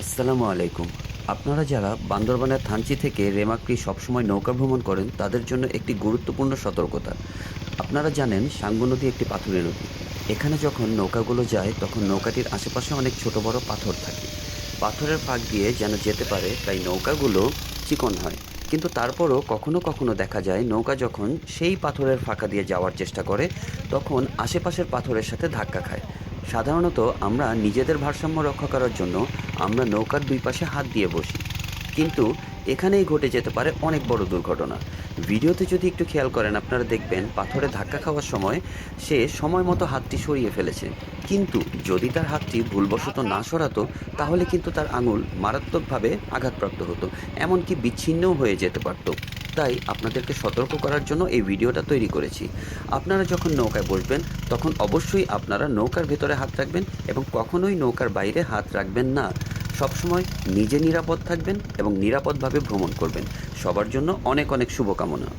আসসালামু আলাইকুম। আপনারা যারা বান্দরবানের থানচি থেকে রেমাক্রি সবসময় নৌকা ভ্রমণ করেন তাদের জন্য একটি গুরুত্বপূর্ণ সতর্কতা। আপনারা জানেন সাঙ্গু নদী একটি পাথুরে নদী। এখানে যখন নৌকাগুলো যায় তখন নৌকাটির আশেপাশে অনেক ছোট বড় পাথর থাকে। পাথরের ফাঁক দিয়ে যেন যেতে পারে তাই নৌকাগুলো চিকন হয়। কিন্তু তারপরও কখনো কখনো দেখা যায় নৌকা যখন সেই পাথরের ফাঁকা দিয়ে যাওয়ার চেষ্টা করে তখন আশেপাশের পাথরের সাথে ধাক্কা খায়। সাধারণত আমরা নিজেদের ভারসাম্য রক্ষা করার জন্য আমরা নৌকার দুই পাশে হাত দিয়ে বসি, কিন্তু এখানেই ঘটে যেতে পারে অনেক বড় দুর্ঘটনা। ভিডিওতে যদি একটু খেয়াল করেন আপনারা দেখবেন পাথরে ধাক্কা খাওয়ার সময় সে সময় মতো হাতটি সরিয়ে ফেলেছে, কিন্তু যদি তার হাতটি ভুলবশত না সরাতো তাহলে কিন্তু তার আঙুল মারাত্মকভাবে আঘাতপ্রাপ্ত হতো, এমনকি বিচ্ছিন্নও হয়ে যেতে পারত। তাই আপনাদেরকে সতর্ক করার জন্য এই ভিডিওটা তৈরি করেছি। আপনারা যখন নৌকায় বসবেন তখন অবশ্যই আপনারা নৌকার ভেতরে হাত রাখবেন এবং কখনোই নৌকার বাইরে হাত রাখবেন না। সবসময় নিজে নিরাপদ থাকবেন এবং নিরাপদভাবে ভ্রমণ করবেন। সবার জন্য অনেক অনেক শুভকামনা।